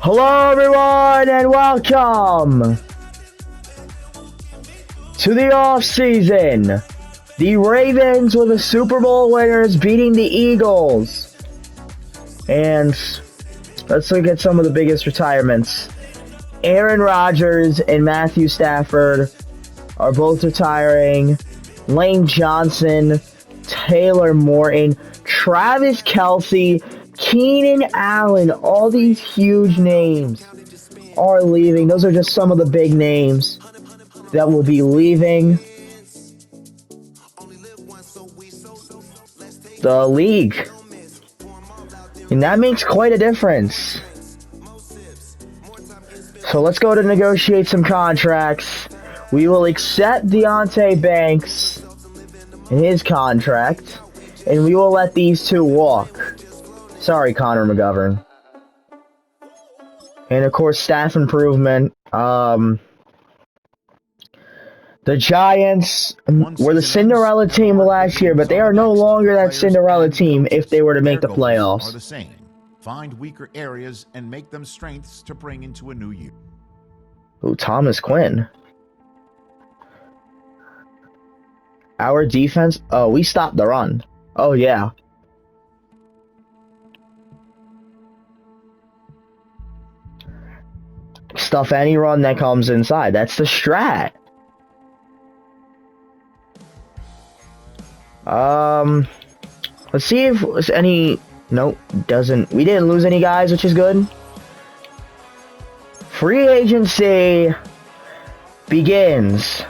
Hello everyone and welcome to the offseason. The Ravens were the Super Bowl winners beating the Eagles. And let's look at some of the biggest retirements. Aaron Rodgers and Matthew Stafford are both retiring. Lane Johnson, Taylor Morton, Travis Kelce, Keenan Allen, all these huge names are leaving. Those are just some of the big names that will be leaving the league. And that makes quite a difference. So let's go to negotiate some contracts. We will accept Deonte Banks and his contract, and we will let these two walk. Sorry, Connor McGovern. And of course, staff improvement. The Giants were the Cinderella team last year, but they are no longer that Cinderella team if they were to make the playoffs. Are the same. Find weaker areas and make them strengths to bring into a new year. Ooh, Thomas Quinn. Our defense. Oh, we stopped the run. Oh, yeah. Stuff any run that comes inside. That's the strat. Let's see if there's any. Nope, doesn't. We didn't lose any guys, which is good. Free agency begins.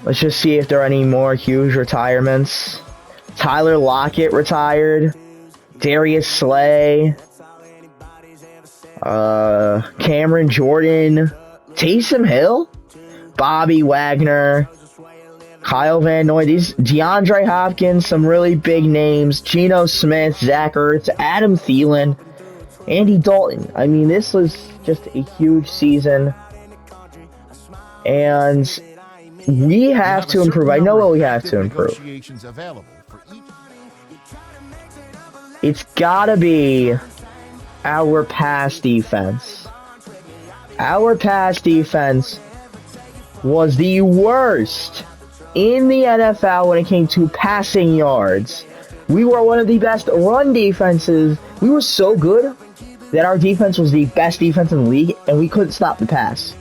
Let's just see if there are any more huge retirements. Tyler Lockett retired. Darius Slay. Cameron Jordan. Taysom Hill. Bobby Wagner. Kyle Van Noy. These DeAndre Hopkins. Some really big names. Geno Smith. Zach Ertz. Adam Thielen. Andy Dalton. I mean, this was just a huge season. And we have to improve. I know what we have to improve. It's gotta be our pass defense. Our pass defense was the worst in the NFL when it came to passing yards. We were one of the best run defenses. We were so good that our defense was the best defense in the league, and we couldn't stop the pass.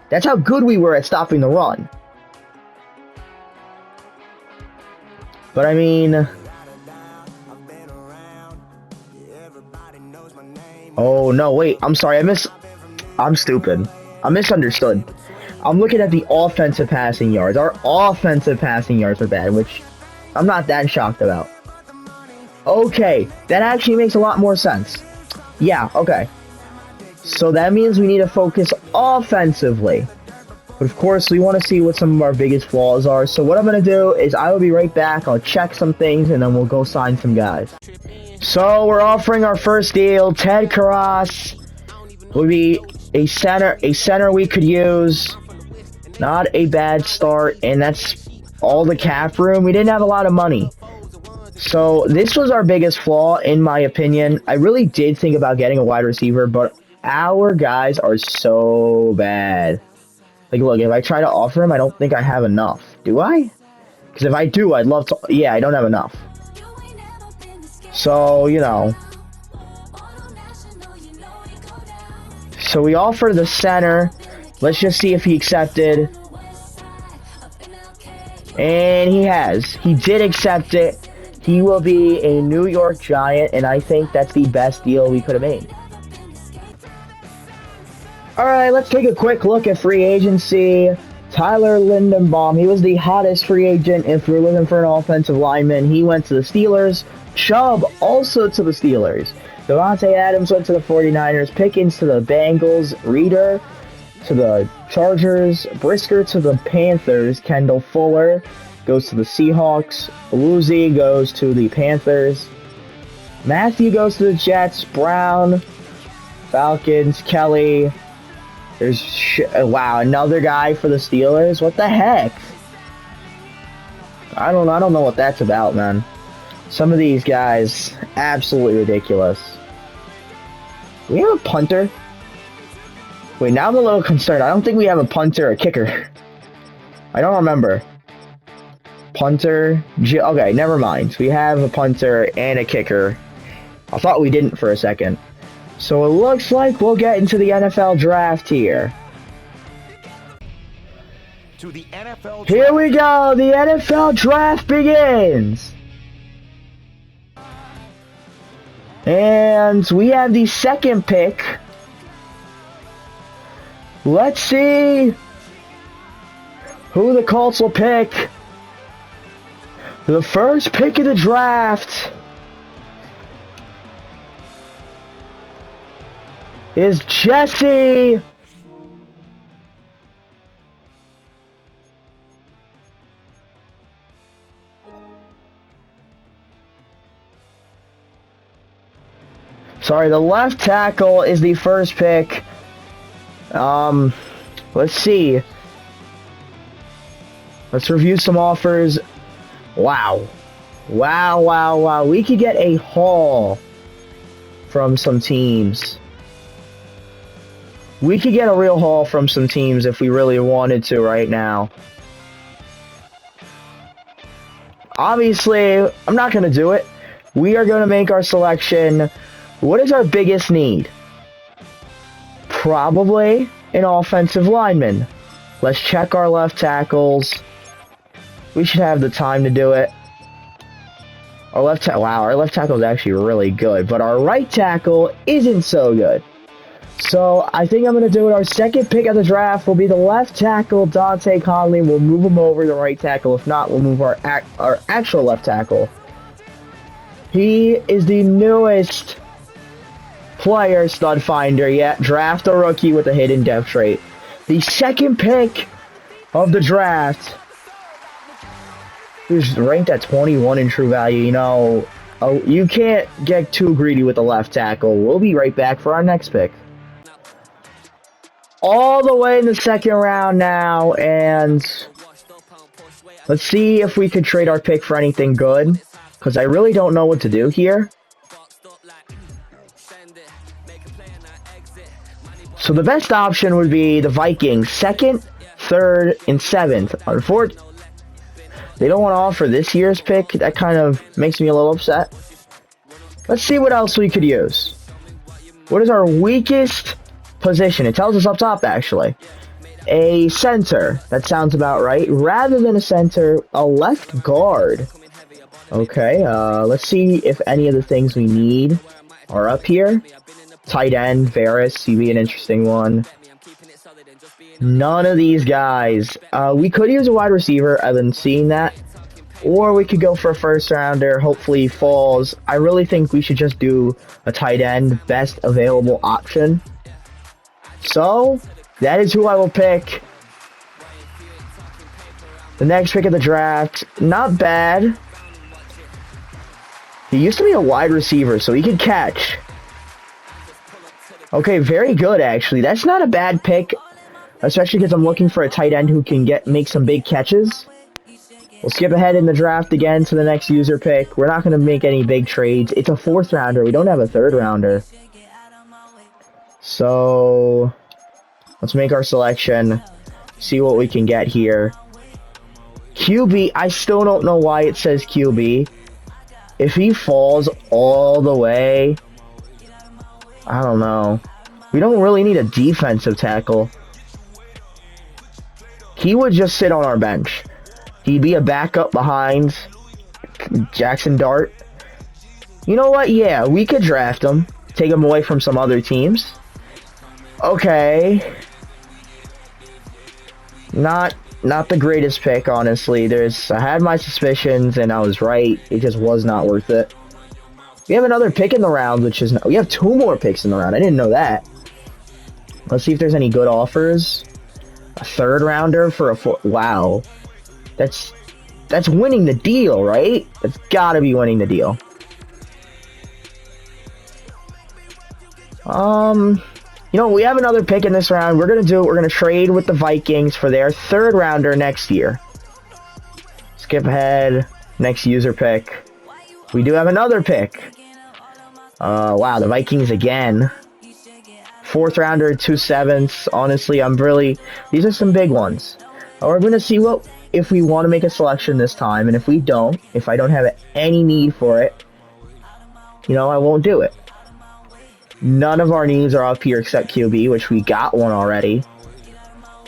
That's how good we were at stopping the run. But I mean, oh no, wait, I'm sorry, I'm stupid. I misunderstood. I'm looking at the offensive passing yards. Our offensive passing yards are bad, which I'm not that shocked about. Okay, that actually makes a lot more sense. Yeah, okay. So that means we need to focus offensively. But of course, we want to see what some of our biggest flaws are. So what I'm going to do is I will be right back. I'll check some things, and then we'll go sign some guys. So we're offering our first deal. Ted Karras would be a center we could use. Not a bad start, and that's all the cap room. We didn't have a lot of money. So this was our biggest flaw, in my opinion. I really did think about getting a wide receiver, but our guys are so bad. Like, look, if I try to offer him, I don't think I have enough. Do I? Because if I do, I'd love to. Yeah, I don't have enough. So, you know. So we offer the center. Let's just see if he accepted. And he has. He did accept it. He will be a New York Giant, and I think that's the best deal we could have made. Alright, let's take a quick look at free agency. Tyler Lindenbaum, he was the hottest free agent if we're looking for an offensive lineman. He went to the Steelers. Chubb also to the Steelers. Devontae Adams went to the 49ers. Pickens to the Bengals. Reeder to the Chargers. Brisker to the Panthers. Kendall Fuller goes to the Seahawks. Luzie goes to the Panthers. Matthew goes to the Jets. Brown, Falcons. Kelly. There's wow, another guy for the Steelers. What the heck? I don't know what that's about, man. Some of these guys, absolutely ridiculous. We have a punter. Wait, now I'm a little concerned. I don't think we have a punter or a kicker. I don't remember. Punter. Okay, never mind. We have a punter and a kicker. I thought we didn't for a second. So it looks like we'll get into the NFL draft here. To the NFL draft. Here we go. The NFL draft begins. And we have the second pick. Let's see who the Colts will pick. The first pick of the draft is Jesse. Sorry, the left tackle is the first pick. Let's see. Let's review some offers. Wow. Wow. We could get a haul from some teams. We could get a real haul from some teams if we really wanted to right now. Obviously, I'm not going to do it. We are going to make our selection. What is our biggest need? Probably an offensive lineman. Let's check our left tackles. We should have the time to do it. Our left tackle is actually really good, but our right tackle isn't so good. So I think I'm going to do it. Our second pick of the draft will be the left tackle, Dante Conley. We'll move him over to the right tackle. If not, we'll move our actual left tackle. He is the newest player stud finder yet. Draft a rookie with a hidden depth trait. The second pick of the draft is ranked at 21 in true value. You know, you can't get too greedy with the left tackle. We'll be right back for our next pick. All the way in the second round now, and let's see if we could trade our pick for anything good, because I really don't know what to do here. So the best option would be the Vikings, 2nd, 3rd, and 7th. Unfortunately, they don't want to offer this year's pick. That kind of makes me a little upset. Let's see what else we could use. What is our weakest position? It tells us up top, actually. A center. That sounds about right. Rather than a center, a left guard. Okay, let's see if any of the things we need are up here. Tight end, Varys, he'd be an interesting one. None of these guys. We could use a wide receiver. I've been seeing that. Or we could go for a first rounder. Hopefully he falls. I really think we should just do a tight end. Best available option. So, that is who I will pick. The next pick of the draft. Not bad. He used to be a wide receiver, so he could catch. Okay, very good, actually. That's not a bad pick, especially because I'm looking for a tight end who can make some big catches. We'll skip ahead in the draft again to the next user pick. We're not going to make any big trades. It's a 4th rounder. We don't have a 3rd rounder. So, let's make our selection. See what we can get here. QB, I still don't know why it says QB. If he falls all the way, I don't know. We don't really need a defensive tackle. He would just sit on our bench. He'd be a backup behind Jackson Dart. You know what? Yeah, we could draft him. Take him away from some other teams. Okay. Not the greatest pick, honestly. I had my suspicions, and I was right. It just was not worth it. We have another pick in the round, we have 2 more picks in the round. I didn't know that. Let's see if there's any good offers. A 3rd rounder for a 4th. Wow. That's winning the deal, right? That's gotta be winning the deal. You know, we have another pick in this round. We're gonna trade with the Vikings for their 3rd rounder next year. Skip ahead. Next user pick. We do have another pick. Wow, the Vikings again. 4th rounder, 2 7ths. Honestly, these are some big ones. We're going to see if we want to make a selection this time, and if we don't, if I don't have any need for it, I won't do it. None of our needs are up here except QB, which we got one already.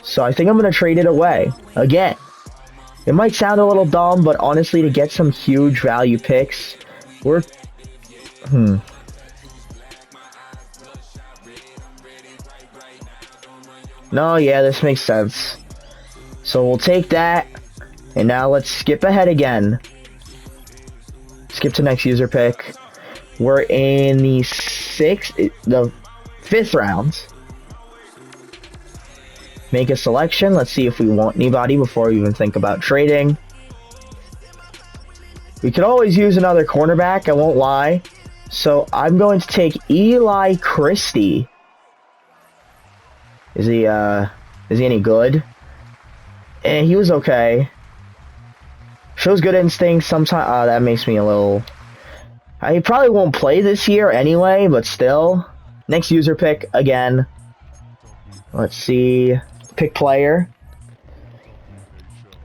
So I think I'm going to trade it away. Again, it might sound a little dumb, but honestly, to get some huge value picks, No, yeah, this makes sense. So we'll take that, and now let's skip ahead again. Skip to next user pick. We're in the 5th round. Make a selection. Let's see if we want anybody before we even think about trading. We could always use another cornerback, I won't lie. So I'm going to take Eli Christie. Is he any good? He was okay. Shows good instincts sometimes. That makes me a little... I probably won't play this year anyway, but still. Next user pick again. Let's see. Pick player.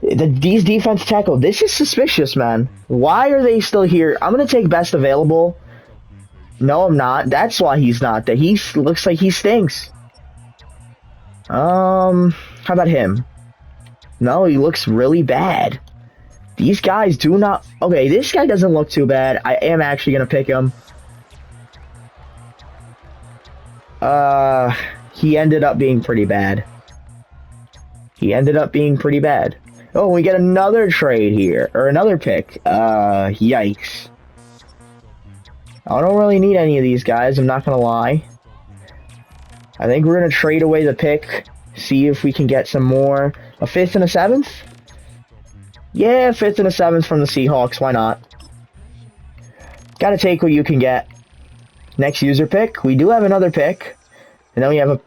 These defense tackle. This is suspicious, man. Why are they still here? I'm going to take best available. No, I'm not. That's why he's not there. He looks like he stinks. How about him? No, he looks really bad. These guys do not... Okay, this guy doesn't look too bad. I am actually going to pick him. He ended up being pretty bad. Oh, we get another trade here. Or another pick. Yikes. I don't really need any of these guys, I'm not going to lie. I think we're going to trade away the pick. See if we can get some more. A 5th and a 7th? Yeah, 5th and a 7th from the Seahawks. Why not? Gotta take what you can get. Next user pick. We do have another pick. And then we have a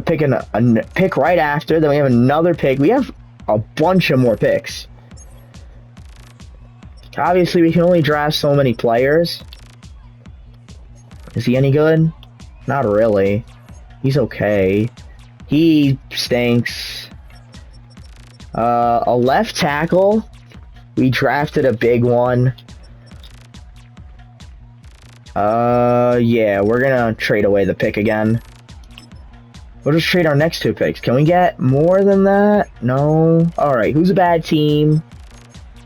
pick and a pick right after. Then we have another pick. We have a bunch of more picks. Obviously, we can only draft so many players. Is he any good? Not really. He's okay. He stinks. A left tackle. We drafted a big one. Yeah, we're gonna trade away the pick again. We'll just trade our next 2 picks. Can we get more than that? No. Alright, who's a bad team?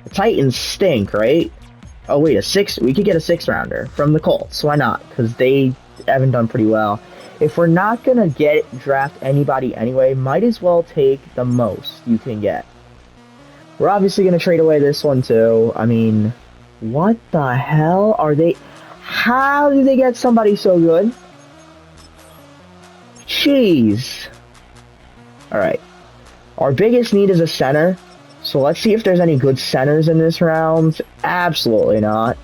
The Titans stink, right? Oh, wait, we could get a 6th rounder from the Colts. Why not? Because they haven't done pretty well. If we're not gonna draft anybody anyway, might as well take the most you can get. We're obviously gonna trade away this one too. I mean, what the hell are they? How did they get somebody so good? Jeez. Alright. Our biggest need is a center. So let's see if there's any good centers in this round. Absolutely not.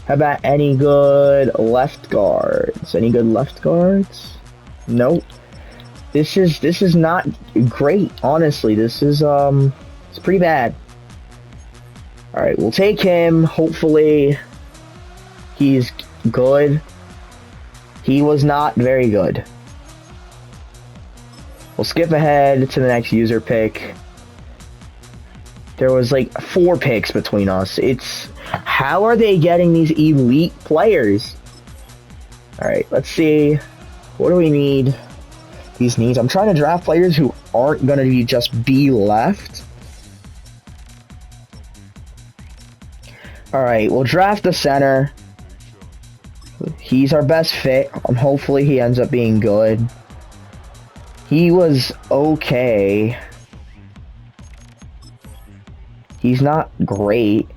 How about any good left guards? Any good left guards? Nope. This is not great, honestly. This is it's pretty bad. Alright, we'll take him. Hopefully he's good. He was not very good. We'll skip ahead to the next user pick. There was like 4 picks between us. How are they getting these elite players? Alright, let's see. What do we need? These needs. I'm trying to draft players who aren't going to just be left. Alright, we'll draft the center. He's our best fit. Hopefully he ends up being good. He was okay. He's not great.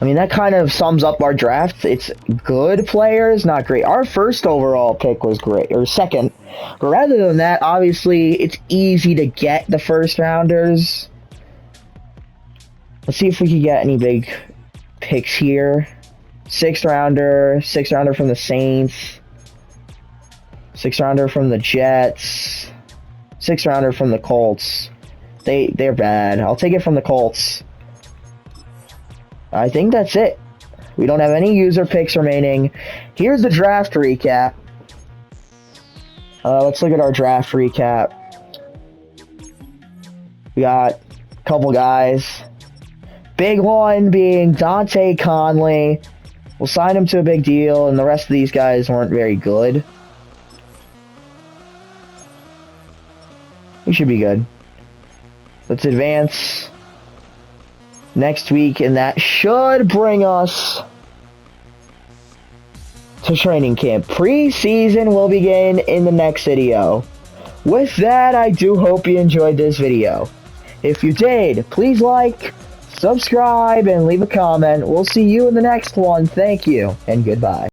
I mean, that kind of sums up our draft. It's good players, not great. Our first overall pick was great, or second. But rather than that, obviously, it's easy to get the first rounders. Let's see if we can get any big picks here. 6th rounder from the Saints. 6th rounder from the Jets. 6th rounder from the Colts. They're bad. I'll take it from the Colts. I think that's it. We don't have any user picks remaining. Here's the draft recap. Let's look at our draft recap. We got a couple guys. Big one being Dante Conley. We'll sign him to a big deal, and the rest of these guys weren't very good. He should be good. Let's advance next week, and that should bring us to training camp. Preseason will begin in the next video. With that, I do hope you enjoyed this video. If you did, please like, subscribe, and leave a comment. We'll see you in the next one. Thank you, and goodbye.